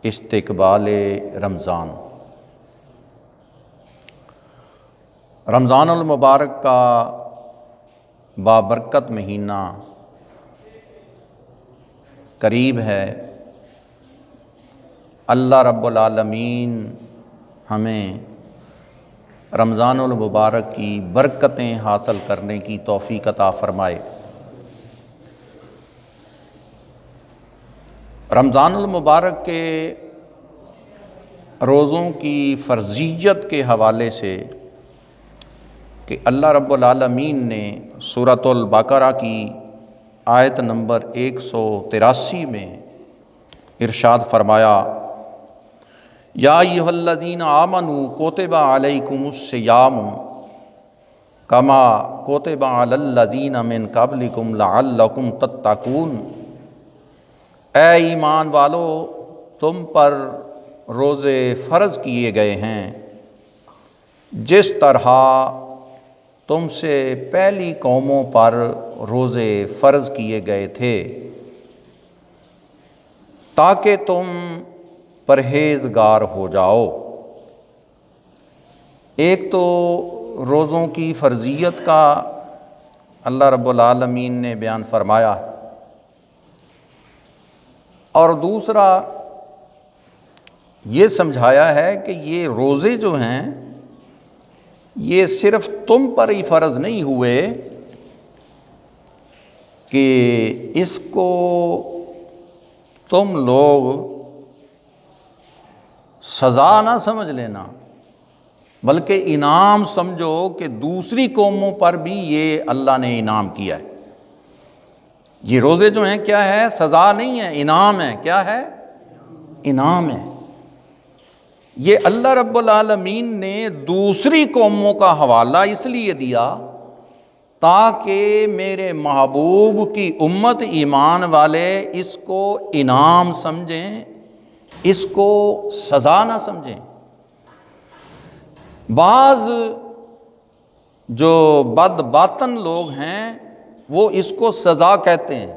استقبال رمضان۔ رمضان المبارک کا بابرکت مہینہ قریب ہے۔ اللہ رب العالمین ہمیں رمضان المبارک کی برکتیں حاصل کرنے کی توفیق عطا فرمائے۔ رمضان المبارک کے روزوں کی فرضیت کے حوالے سے کہ اللہ رب العالمین نے سورۃ البقرہ کی آیت نمبر 183 میں ارشاد فرمایا، یا ایھا الذین آمنوا کتب علیکم الصیام کما کتب علی الذین من قبلکم لعلکم تتقون۔ اے ایمان والو، تم پر روزے فرض کیے گئے ہیں جس طرح تم سے پہلی قوموں پر روزے فرض کیے گئے تھے، تاکہ تم پرہیزگار ہو جاؤ۔ ایک تو روزوں کی فرضیت کا اللہ رب العالمین نے بیان فرمایا، اور دوسرا یہ سمجھایا ہے کہ یہ روزے جو ہیں یہ صرف تم پر ہی فرض نہیں ہوئے کہ اس کو تم لوگ سزا نہ سمجھ لینا، بلکہ انعام سمجھو کہ دوسری قوموں پر بھی یہ اللہ نے انعام کیا ہے۔ یہ روزے جو ہیں کیا ہے؟ سزا نہیں ہے، انعام ہے۔ کیا ہے؟ انعام ہے۔ یہ اللہ رب العالمین نے دوسری قوموں کا حوالہ اس لیے دیا تاکہ میرے محبوب کی امت ایمان والے اس کو انعام سمجھیں، اس کو سزا نہ سمجھیں۔ بعض جو بد باطن لوگ ہیں وہ اس کو سزا کہتے ہیں،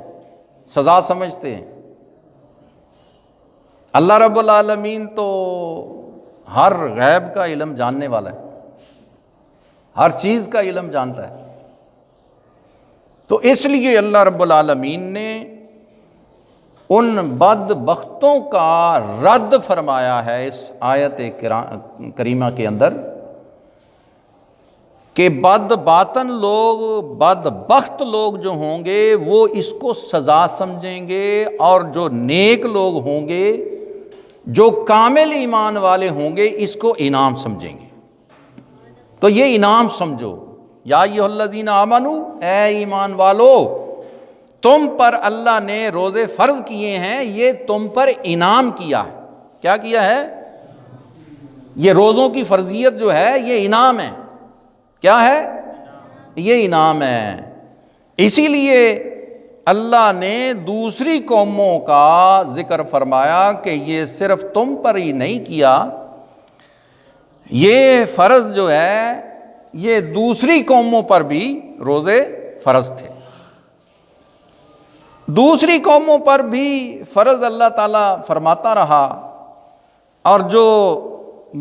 سزا سمجھتے ہیں۔ اللہ رب العالمین تو ہر غیب کا علم جاننے والا ہے، ہر چیز کا علم جانتا ہے، تو اس لیے اللہ رب العالمین نے ان بدبختوں کا رد فرمایا ہے اس آیت کریمہ کے اندر کہ بد باطن لوگ، بدبخت لوگ جو ہوں گے وہ اس کو سزا سمجھیں گے، اور جو نیک لوگ ہوں گے، جو کامل ایمان والے ہوں گے، اس کو انعام سمجھیں گے۔ تو یہ انعام سمجھو، یا ایھا الذین آمنوا، اے ایمان والو، تم پر اللہ نے روزے فرض کیے ہیں، یہ تم پر انعام کیا ہے۔ کیا کیا ہے؟ یہ روزوں کی فرضیت جو ہے یہ انعام ہے۔ کیا ہے؟ یہ انعام ہے۔ اسی لیے اللہ نے دوسری قوموں کا ذکر فرمایا کہ یہ صرف تم پر ہی نہیں کیا، یہ فرض جو ہے یہ دوسری قوموں پر بھی روزے فرض تھے۔ دوسری قوموں پر بھی فرض اللہ تعالیٰ فرماتا رہا، اور جو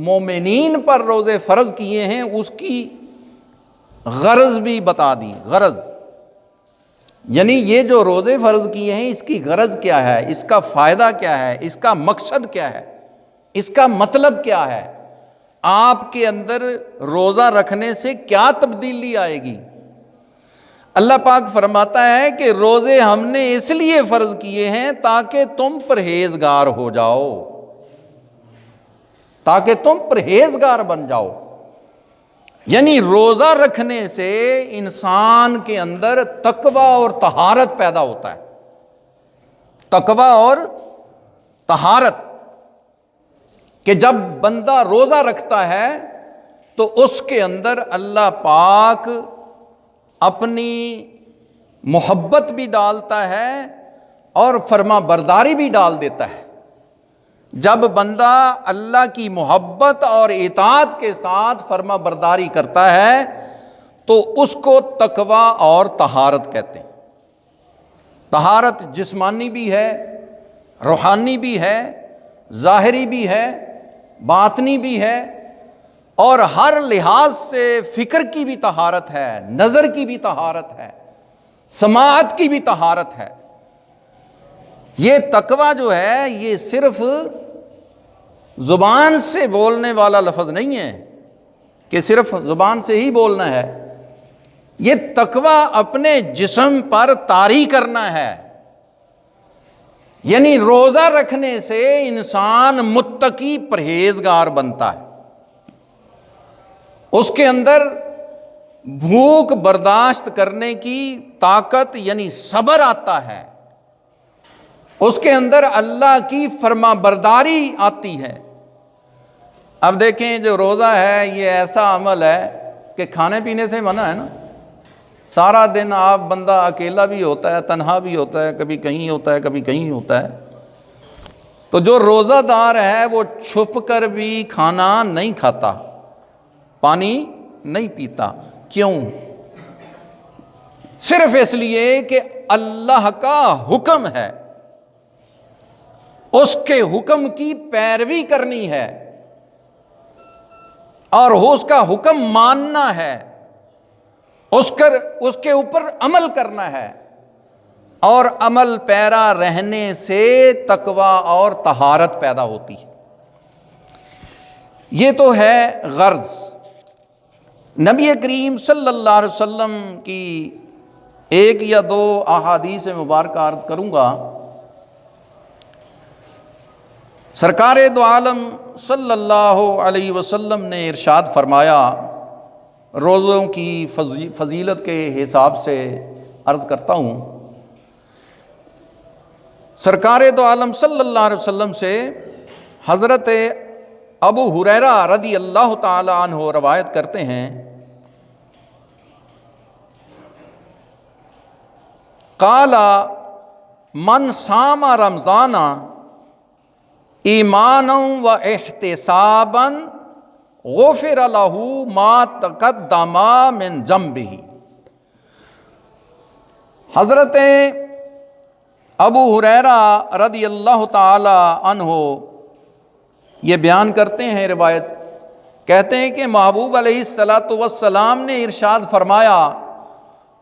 مومنین پر روزے فرض کیے ہیں اس کی غرض بھی بتا دی۔ غرض یعنی یہ جو روزے فرض کیے ہیں اس کی غرض کیا ہے، اس کا فائدہ کیا ہے، اس کا مقصد کیا ہے، اس کا مطلب کیا ہے، آپ کے اندر روزہ رکھنے سے کیا تبدیلی آئے گی۔ اللہ پاک فرماتا ہے کہ روزے ہم نے اس لیے فرض کیے ہیں تاکہ تم پرہیزگار ہو جاؤ، تاکہ تم پرہیزگار بن جاؤ۔ یعنی روزہ رکھنے سے انسان کے اندر تقوی اور طہارت پیدا ہوتا ہے۔ تقوی اور طہارت، کہ جب بندہ روزہ رکھتا ہے تو اس کے اندر اللہ پاک اپنی محبت بھی ڈالتا ہے اور فرما برداری بھی ڈال دیتا ہے۔ جب بندہ اللہ کی محبت اور اطاعت کے ساتھ فرما برداری کرتا ہے تو اس کو تقوی اور طہارت کہتے ہیں۔ طہارت جسمانی بھی ہے، روحانی بھی ہے، ظاہری بھی ہے، باطنی بھی ہے، اور ہر لحاظ سے فکر کی بھی طہارت ہے، نظر کی بھی طہارت ہے، سماعت کی بھی طہارت ہے۔ یہ تقویٰ جو ہے یہ صرف زبان سے بولنے والا لفظ نہیں ہے کہ صرف زبان سے ہی بولنا ہے، یہ تقویٰ اپنے جسم پر طاری کرنا ہے۔ یعنی روزہ رکھنے سے انسان متقی پرہیزگار بنتا ہے، اس کے اندر بھوک برداشت کرنے کی طاقت یعنی صبر آتا ہے، اس کے اندر اللہ کی فرما برداری آتی ہے۔ اب دیکھیں جو روزہ ہے یہ ایسا عمل ہے کہ کھانے پینے سے منع ہے نا، سارا دن آپ بندہ اکیلا بھی ہوتا ہے، تنہا بھی ہوتا ہے، کبھی کہیں ہوتا ہے کبھی کہیں ہوتا ہے، تو جو روزہ دار ہے وہ چھپ کر بھی کھانا نہیں کھاتا، پانی نہیں پیتا۔ کیوں؟ صرف اس لیے کہ اللہ کا حکم ہے، اس کے حکم کی پیروی کرنی ہے اور اس کا حکم ماننا ہے، اس کے اوپر عمل کرنا ہے، اور عمل پیرا رہنے سے تقویٰ اور طہارت پیدا ہوتی ہے۔ یہ تو ہے غرض۔ نبی کریم صلی اللہ علیہ وسلم کی ایک یا دو احادیث مبارکہ عرض کروں گا۔ سرکار دو عالم صلی اللہ علیہ وسلم نے ارشاد فرمایا، روزوں کی فضیلت کے حساب سے عرض کرتا ہوں، سرکار دو عالم صلی اللہ علیہ وسلم سے حضرت ابو ہریرہ رضی اللہ تعالی عنہ روایت کرتے ہیں، قال من صام رمضان ایمانا و احتسابا غفر له ما تقدم من ذنبه۔ حضرت ابو ہریرہ رضی اللہ تعالی عنہ یہ بیان کرتے ہیں، روایت کہتے ہیں کہ محبوب علیہ الصلاۃ والسلام نے ارشاد فرمایا،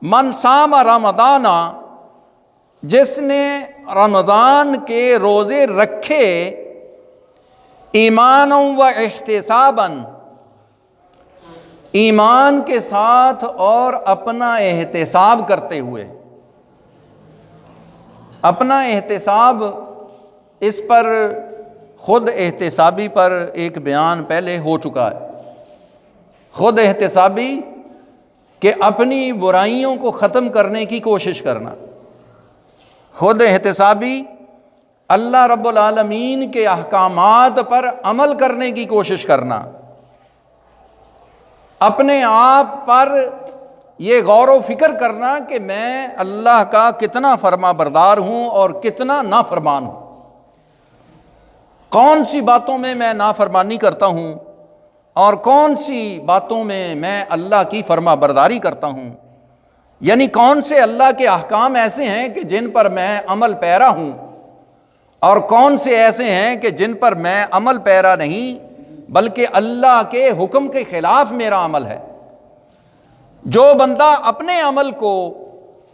من صام رمضان، جس نے رمضان کے روزے رکھے، ایمانا و احتسابا، ایمان کے ساتھ اور اپنا احتساب کرتے ہوئے۔ اپنا احتساب، اس پر خود احتسابی پر ایک بیان پہلے ہو چکا ہے۔ خود احتسابی کہ اپنی برائیوں کو ختم کرنے کی کوشش کرنا، خود احتسابی اللہ رب العالمین کے احکامات پر عمل کرنے کی کوشش کرنا، اپنے آپ پر یہ غور و فکر کرنا کہ میں اللہ کا کتنا فرما بردار ہوں اور کتنا نافرمان ہوں، کون سی باتوں میں میں نافرمانی کرتا ہوں اور کون سی باتوں میں اللہ کی فرما برداری کرتا ہوں، یعنی کون سے اللہ کے احکام ایسے ہیں کہ جن پر میں عمل پیرا ہوں اور کون سے ایسے ہیں کہ جن پر میں عمل پیرا نہیں بلکہ اللہ کے حکم کے خلاف میرا عمل ہے۔ جو بندہ اپنے عمل کو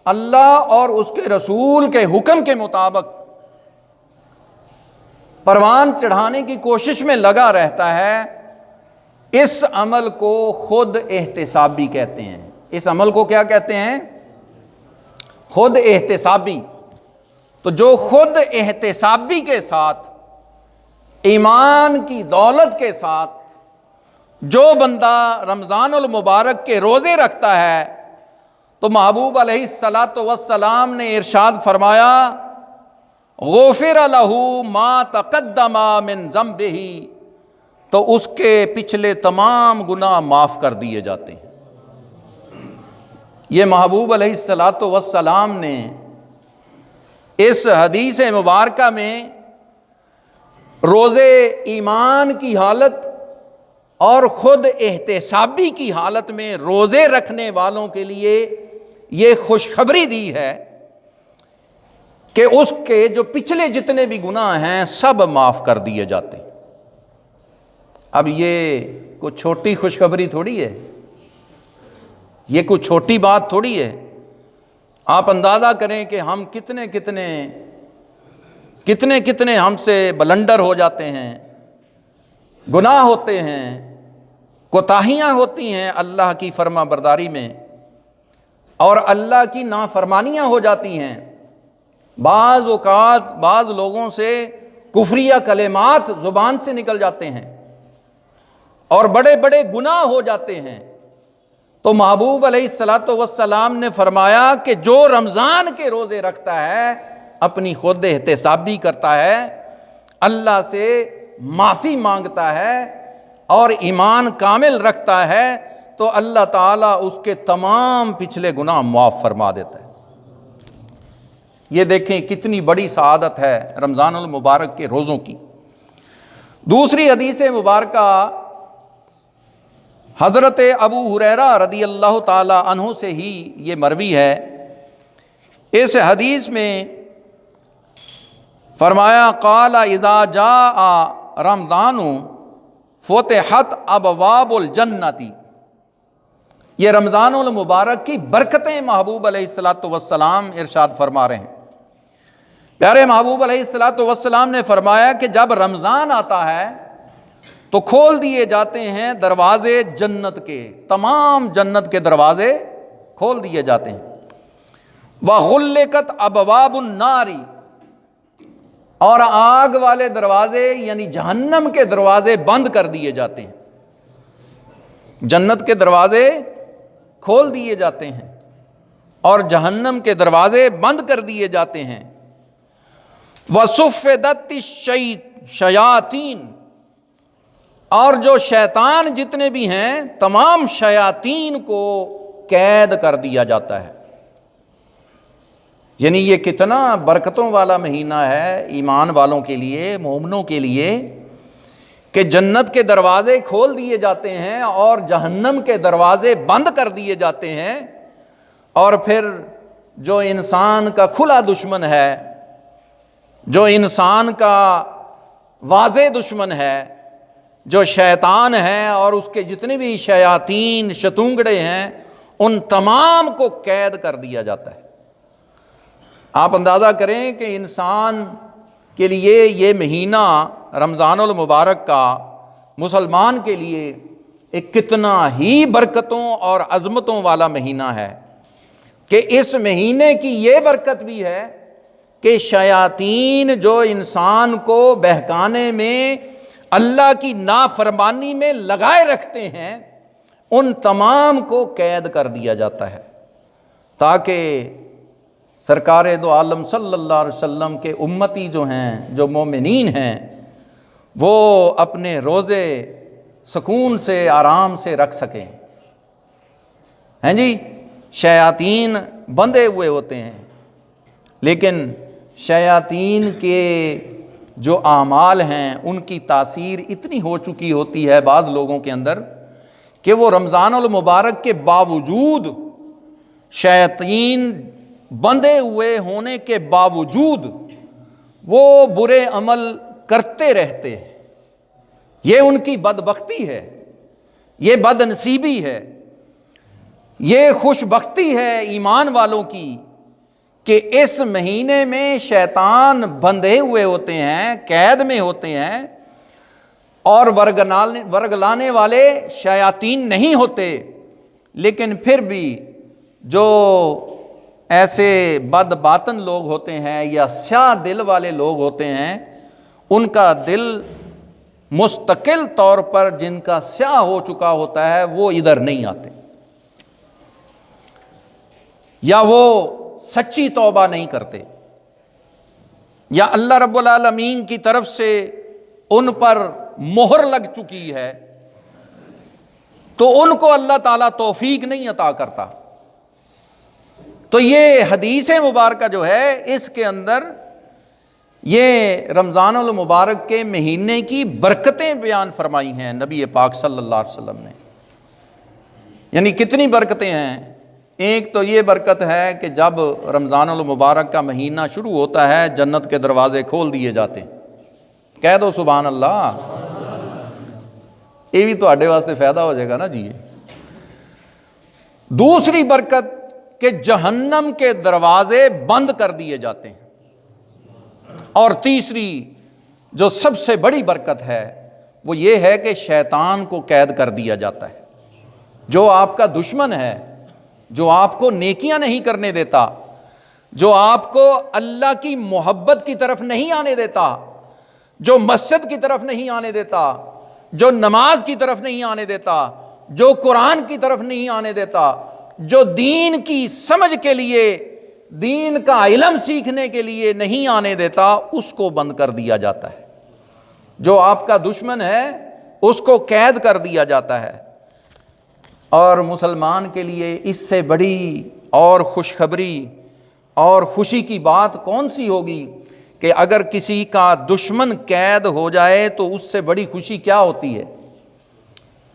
اللہ اور اس کے رسول کے حکم کے مطابق پروان چڑھانے کی کوشش میں لگا رہتا ہے، اس عمل کو خود احتسابی کہتے ہیں۔ اس عمل کو کیا کہتے ہیں؟ خود احتسابی۔ تو جو خود احتسابی کے ساتھ، ایمان کی دولت کے ساتھ جو بندہ رمضان المبارک کے روزے رکھتا ہے، تو محبوب علیہ الصلاۃ والسلام نے ارشاد فرمایا، غفر لہ ما تقدم من ذنبہ، تو اس کے پچھلے تمام گناہ معاف کر دیے جاتے ہیں۔ یہ محبوب علیہ الصلاۃ والسلام نے اس حدیث مبارکہ میں روزے ایمان کی حالت اور خود احتسابی کی حالت میں روزے رکھنے والوں کے لیے یہ خوشخبری دی ہے کہ اس کے جو پچھلے جتنے بھی گناہ ہیں سب معاف کر دیے جاتے ہیں۔ اب یہ کوئی چھوٹی خوشخبری تھوڑی ہے، یہ کوئی چھوٹی بات تھوڑی ہے۔ آپ اندازہ کریں کہ ہم کتنے ہم سے بلنڈر ہو جاتے ہیں، گناہ ہوتے ہیں، کوتاہیاں ہوتی ہیں اللہ کی فرما برداری میں، اور اللہ کی نافرمانیاں ہو جاتی ہیں۔ بعض اوقات بعض لوگوں سے کفریہ کلمات زبان سے نکل جاتے ہیں اور بڑے بڑے گناہ ہو جاتے ہیں۔ تو محبوب علیہ الصلوۃ والسلام نے فرمایا کہ جو رمضان کے روزے رکھتا ہے، اپنی خود احتسابی کرتا ہے، اللہ سے معافی مانگتا ہے اور ایمان کامل رکھتا ہے، تو اللہ تعالیٰ اس کے تمام پچھلے گناہ معاف فرما دیتا ہے۔ یہ دیکھیں کتنی بڑی سعادت ہے رمضان المبارک کے روزوں کی۔ دوسری حدیث مبارکہ حضرت ابو ہریرہ رضی اللہ تعالی عنہ سے ہی یہ مروی ہے۔ اس حدیث میں فرمایا قال اذا جاء رمضان فتحت ابواب الجنت۔ یہ رمضان المبارک کی برکتیں محبوب علیہ الصلوۃ والسلام ارشاد فرما رہے ہیں۔ پیارے محبوب علیہ الصلوۃ والسلام نے فرمایا کہ جب رمضان آتا ہے تو کھول دیے جاتے ہیں دروازے جنت کے، تمام جنت کے دروازے کھول دیے جاتے ہیں۔ وَغُلِّقَتْ أَبْوَابُ النَّارِ، اور آگ والے دروازے یعنی جہنم کے دروازے بند کر دیے جاتے ہیں۔ جنت کے دروازے کھول دیے جاتے ہیں اور جہنم کے دروازے بند کر دیے جاتے ہیں۔ وَصُفِّدَتِ الشَّيَاطِينُ، اور جو شیطان جتنے بھی ہیں تمام شیاطین کو قید کر دیا جاتا ہے۔ یعنی یہ کتنا برکتوں والا مہینہ ہے ایمان والوں کے لیے، مومنوں کے لیے، کہ جنت کے دروازے کھول دیے جاتے ہیں اور جہنم کے دروازے بند کر دیے جاتے ہیں۔ اور پھر جو انسان کا کھلا دشمن ہے، جو انسان کا واضح دشمن ہے، جو شیطان ہے اور اس کے جتنے بھی شیاطین شتونگڑے ہیں، ان تمام کو قید کر دیا جاتا ہے۔ آپ اندازہ کریں کہ انسان کے لیے یہ مہینہ رمضان المبارک کا مسلمان کے لیے ایک کتنا ہی برکتوں اور عظمتوں والا مہینہ ہے، کہ اس مہینے کی یہ برکت بھی ہے کہ شیاطین جو انسان کو بہکانے میں، اللہ کی نافرمانی میں لگائے رکھتے ہیں، ان تمام کو قید کر دیا جاتا ہے، تاکہ سرکار دو عالم صلی اللہ علیہ وسلم کے امتی جو ہیں، جو مومنین ہیں، وہ اپنے روزے سکون سے آرام سے رکھ سکیں۔ ہیں جی، شیاطین بندھے ہوئے ہوتے ہیں، لیکن شیاطین کے جو اعمال ہیں ان کی تاثیر اتنی ہو چکی ہوتی ہے بعض لوگوں کے اندر کہ وہ رمضان المبارک کے باوجود، شیاطین بندھے ہوئے ہونے کے باوجود، وہ برے عمل کرتے رہتے ہیں۔ یہ ان کی بدبختی ہے، یہ بد نصیبی ہے، یہ خوش بختی ہے ایمان والوں کی کہ اس مہینے میں شیطان بندھے ہوئے ہوتے ہیں، قید میں ہوتے ہیں، اور ورگلانے والے شیاطین نہیں ہوتے، لیکن پھر بھی جو ایسے بد باطن لوگ ہوتے ہیں یا سیاہ دل والے لوگ ہوتے ہیں، ان کا دل مستقل طور پر جن کا سیاہ ہو چکا ہوتا ہے وہ ادھر نہیں آتے، یا وہ سچی توبہ نہیں کرتے، یا اللہ رب العالمین کی طرف سے ان پر مہر لگ چکی ہے، تو ان کو اللہ تعالیٰ توفیق نہیں عطا کرتا۔ تو یہ حدیث مبارکہ جو ہے اس کے اندر یہ رمضان المبارک کے مہینے کی برکتیں بیان فرمائی ہیں نبی پاک صلی اللہ علیہ وسلم نے۔ یعنی کتنی برکتیں ہیں ایک تو یہ برکت ہے کہ جب رمضان المبارک کا مہینہ شروع ہوتا ہے جنت کے دروازے کھول دیے جاتے ہیں۔ کہہ دو سبحان اللہ، یہ بھی تواڈے واسطے فائدہ ہو جائے گا نا جی۔ دوسری برکت کہ جہنم کے دروازے بند کر دیے جاتے ہیں۔ اور تیسری جو سب سے بڑی برکت ہے وہ یہ ہے کہ شیطان کو قید کر دیا جاتا ہے۔ جو آپ کا دشمن ہے، جو آپ کو نیکیاں نہیں کرنے دیتا، جو آپ کو اللہ کی محبت کی طرف نہیں آنے دیتا، جو مسجد کی طرف نہیں آنے دیتا، جو نماز کی طرف نہیں آنے دیتا، جو قرآن کی طرف نہیں آنے دیتا، جو دین کی سمجھ کے لیے، دین کا علم سیکھنے کے لیے نہیں آنے دیتا، اس کو بند کر دیا جاتا ہے۔ جو آپ کا دشمن ہے اس کو قید کر دیا جاتا ہے۔ اور مسلمان کے لیے اس سے بڑی اور خوشخبری اور خوشی کی بات کون سی ہوگی کہ اگر کسی کا دشمن قید ہو جائے تو اس سے بڑی خوشی کیا ہوتی ہے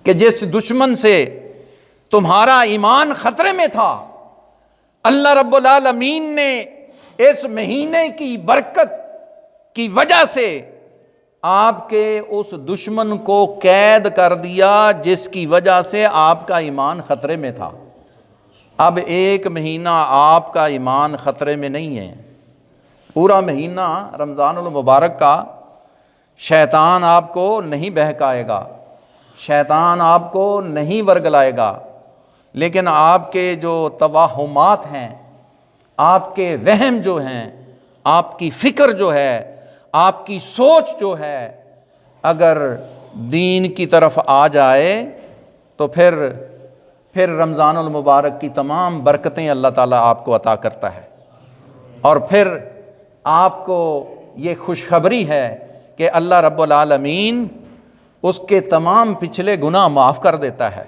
کہ جس دشمن سے تمہارا ایمان خطرے میں تھا، اللہ رب العالمین نے اس مہینے کی برکت کی وجہ سے آپ کے اس دشمن کو قید کر دیا جس کی وجہ سے آپ کا ایمان خطرے میں تھا۔ اب ایک مہینہ آپ کا ایمان خطرے میں نہیں ہے، پورا مہینہ رمضان المبارک کا شیطان آپ کو نہیں بہکائے گا، شیطان آپ کو نہیں ورگلائے گا، لیکن آپ کے جو توہمات ہیں، آپ کے وہم جو ہیں، آپ کی فکر جو ہے، آپ کی سوچ جو ہے، اگر دین کی طرف آ جائے تو پھر رمضان المبارک کی تمام برکتیں اللہ تعالیٰ آپ کو عطا کرتا ہے۔ اور پھر آپ کو یہ خوشخبری ہے کہ اللہ رب العالمین اس کے تمام پچھلے گناہ معاف کر دیتا ہے۔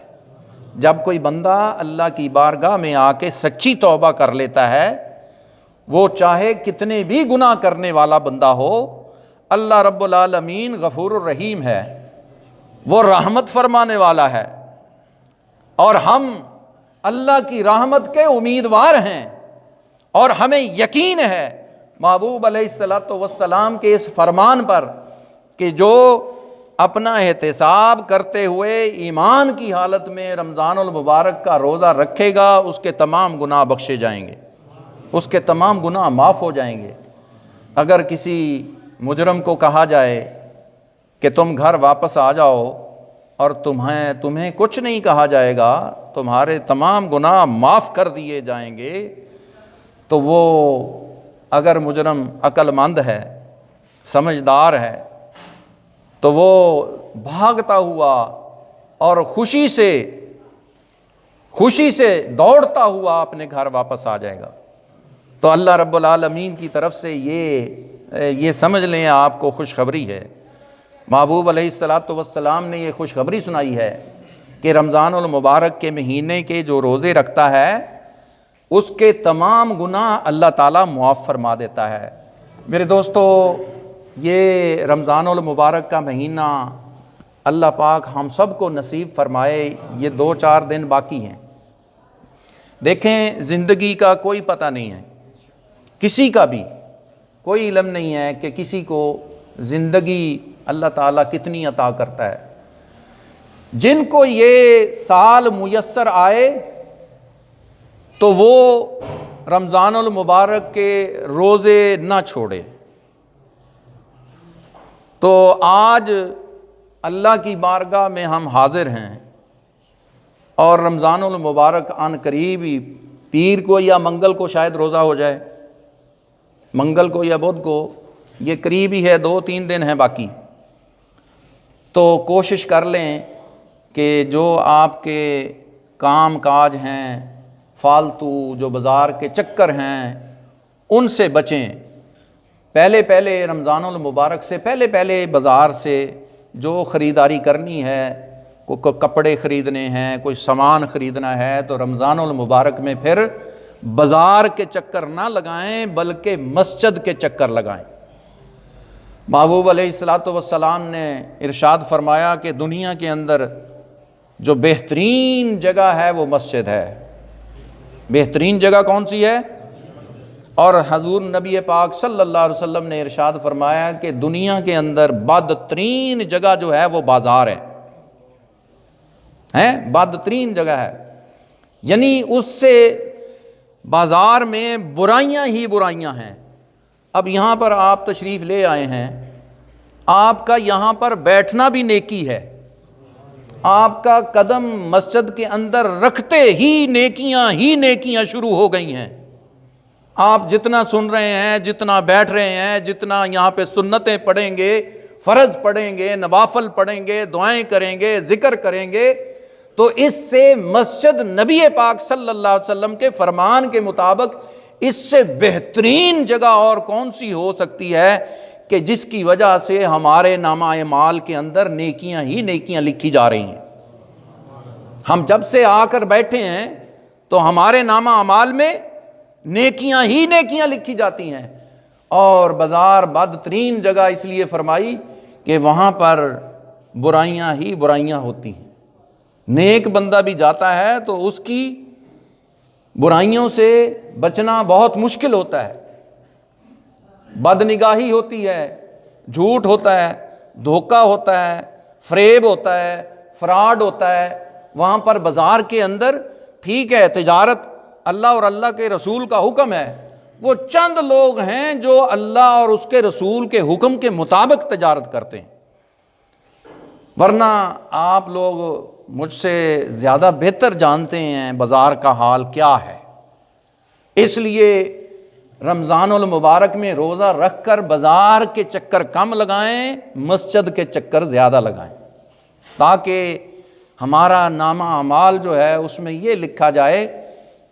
جب کوئی بندہ اللہ کی بارگاہ میں آ کے سچی توبہ کر لیتا ہے، وہ چاہے کتنے بھی گناہ کرنے والا بندہ ہو، اللہ رب العالمین غفور الرحیم ہے، وہ رحمت فرمانے والا ہے، اور ہم اللہ کی رحمت کے امیدوار ہیں۔ اور ہمیں یقین ہے محبوب علیہ الصلوۃ والسلام کے اس فرمان پر کہ جو اپنا احتساب کرتے ہوئے ایمان کی حالت میں رمضان المبارک کا روزہ رکھے گا، اس کے تمام گناہ بخشے جائیں گے، اس کے تمام گناہ معاف ہو جائیں گے۔ اگر کسی مجرم کو کہا جائے کہ تم گھر واپس آ جاؤ اور تمہیں کچھ نہیں کہا جائے گا، تمہارے تمام گناہ معاف کر دیے جائیں گے، تو وہ اگر مجرم عقل مند ہے، سمجھدار ہے، تو وہ بھاگتا ہوا اور خوشی سے دوڑتا ہوا اپنے گھر واپس آ جائے گا۔ تو اللہ رب العالمین کی طرف سے یہ سمجھ لیں آپ کو خوشخبری ہے۔ محبوب علیہ الصلوۃ والسلام نے یہ خوشخبری سنائی ہے کہ رمضان المبارک کے مہینے کے جو روزے رکھتا ہے اس کے تمام گناہ اللہ تعالیٰ معاف فرما دیتا ہے۔ میرے دوستو، یہ رمضان المبارک کا مہینہ اللہ پاک ہم سب کو نصیب فرمائے۔ یہ 2-4 دن باقی ہیں۔ دیکھیں، زندگی کا کوئی پتہ نہیں ہے، کسی کا بھی کوئی علم نہیں ہے کہ کسی کو زندگی اللہ تعالیٰ کتنی عطا کرتا ہے۔ جن کو یہ سال میسر آئے تو وہ رمضان المبارک کے روزے نہ چھوڑے۔ تو آج اللہ کی بارگاہ میں ہم حاضر ہیں، اور رمضان المبارک عن قریب ہی پیر کو یا منگل کو شاید روزہ ہو جائے، منگل کو یا بدھ کو، یہ قریب ہی ہے، 2-3 دن ہیں باقی۔ تو کوشش کر لیں کہ جو آپ کے کام کاج ہیں، فالتو جو بازار کے چکر ہیں، ان سے بچیں۔ پہلے رمضان المبارک سے پہلے بازار سے جو خریداری کرنی ہے، کوئی کپڑے خریدنے ہیں، کوئی سامان خریدنا ہے، تو رمضان المبارک میں پھر بازار کے چکر نہ لگائیں بلکہ مسجد کے چکر لگائیں۔ محبوب علیہ الصلوۃ والسلام نے ارشاد فرمایا کہ دنیا کے اندر جو بہترین جگہ ہے وہ مسجد ہے، بہترین جگہ کون سی ہے؟ اور حضور نبی پاک صلی اللہ علیہ وسلم نے ارشاد فرمایا کہ دنیا کے اندر بدترین جگہ جو ہے وہ بازار ہے، بدترین جگہ ہے، یعنی اس سے بازار میں برائیاں ہی برائیاں ہیں۔ اب یہاں پر آپ تشریف لے آئے ہیں، آپ کا یہاں پر بیٹھنا بھی نیکی ہے، آپ کا قدم مسجد کے اندر رکھتے ہی نیکیاں ہی نیکیاں شروع ہو گئی ہیں۔ آپ جتنا سن رہے ہیں، جتنا بیٹھ رہے ہیں، جتنا یہاں پہ سنتیں پڑھیں گے، فرض پڑھیں گے، نوافل پڑھیں گے، دعائیں کریں گے، ذکر کریں گے، تو اس سے مسجد نبی پاک صلی اللہ علیہ وسلم کے فرمان کے مطابق اس سے بہترین جگہ اور کون سی ہو سکتی ہے کہ جس کی وجہ سے ہمارے نامہ اعمال کے اندر نیکیاں ہی نیکیاں لکھی جا رہی ہیں۔ ہم جب سے آ کر بیٹھے ہیں تو ہمارے نامہ اعمال میں نیکیاں ہی نیکیاں لکھی جاتی ہیں، اور بازار بدترین جگہ اس لیے فرمائی کہ وہاں پر برائیاں ہی برائیاں ہوتی ہیں۔ نیک بندہ بھی جاتا ہے تو اس کی برائیوں سے بچنا بہت مشکل ہوتا ہے، بد نگاہی ہوتی ہے، جھوٹ ہوتا ہے، دھوکہ ہوتا ہے، فریب ہوتا ہے، فراڈ ہوتا ہے۔ وہاں پر بازار کے اندر ٹھیک ہے تجارت اللہ اور اللہ کے رسول کا حکم ہے، وہ چند لوگ ہیں جو اللہ اور اس کے رسول کے حکم کے مطابق تجارت کرتے ہیں، ورنہ آپ لوگ مجھ سے زیادہ بہتر جانتے ہیں بازار کا حال کیا ہے۔ اس لیے رمضان المبارک میں روزہ رکھ کر بازار کے چکر کم لگائیں، مسجد کے چکر زیادہ لگائیں، تاکہ ہمارا نامہ اعمال جو ہے اس میں یہ لکھا جائے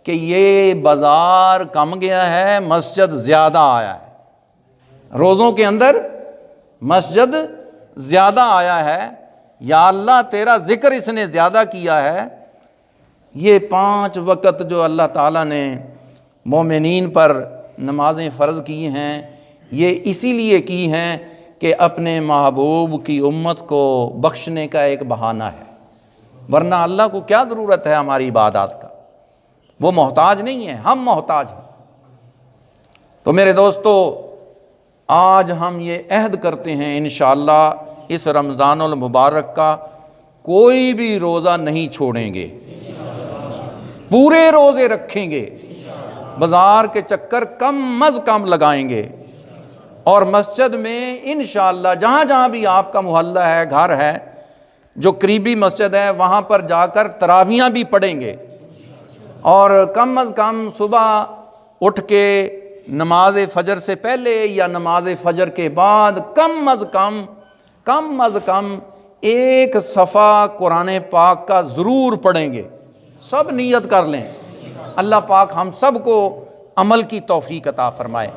کہ یہ بازار کم گیا ہے، مسجد زیادہ آیا ہے، روزوں کے اندر مسجد زیادہ آیا ہے، یا اللہ تیرا ذکر اس نے زیادہ کیا ہے۔ یہ 5 وقت جو اللہ تعالیٰ نے مومنین پر نمازیں فرض کی ہیں، یہ اسی لیے کی ہیں کہ اپنے محبوب کی امت کو بخشنے کا ایک بہانہ ہے، ورنہ اللہ کو کیا ضرورت ہے ہماری عبادات کا؟ وہ محتاج نہیں ہے، ہم محتاج ہیں۔ تو میرے دوستو، آج ہم یہ عہد کرتے ہیں انشاءاللہ اس رمضان المبارک کا کوئی بھی روزہ نہیں چھوڑیں گے، پورے روزے رکھیں گے، بازار کے چکر کم از کم لگائیں گے، اور مسجد میں انشاءاللہ جہاں جہاں بھی آپ کا محلہ ہے، گھر ہے، جو قریبی مسجد ہے وہاں پر جا کر تراویحاں بھی پڑھیں گے، اور کم از کم صبح اٹھ کے نماز فجر سے پہلے یا نماز فجر کے بعد کم از کم ایک صفحہ قرآن پاک کا ضرور پڑھیں گے۔ سب نیت کر لیں، اللہ پاک ہم سب کو عمل کی توفیق عطا فرمائے۔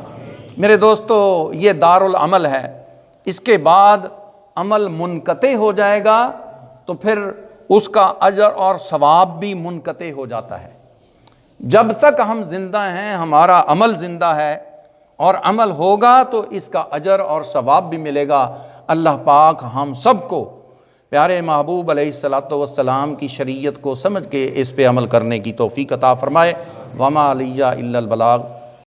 میرے دوستو، یہ دار العمل ہے، اس کے بعد عمل منقطع ہو جائے گا تو پھر اس کا اجر اور ثواب بھی منقطع ہو جاتا ہے۔ جب تک ہم زندہ ہیں ہمارا عمل زندہ ہے، اور عمل ہوگا تو اس کا اجر اور ثواب بھی ملے گا۔ اللہ پاک ہم سب کو پیارے محبوب علیہ الصلوۃ والسلام کی شریعت کو سمجھ کے اس پہ عمل کرنے کی توفیق عطا فرمائے۔ وما علیہ الا البلاغ۔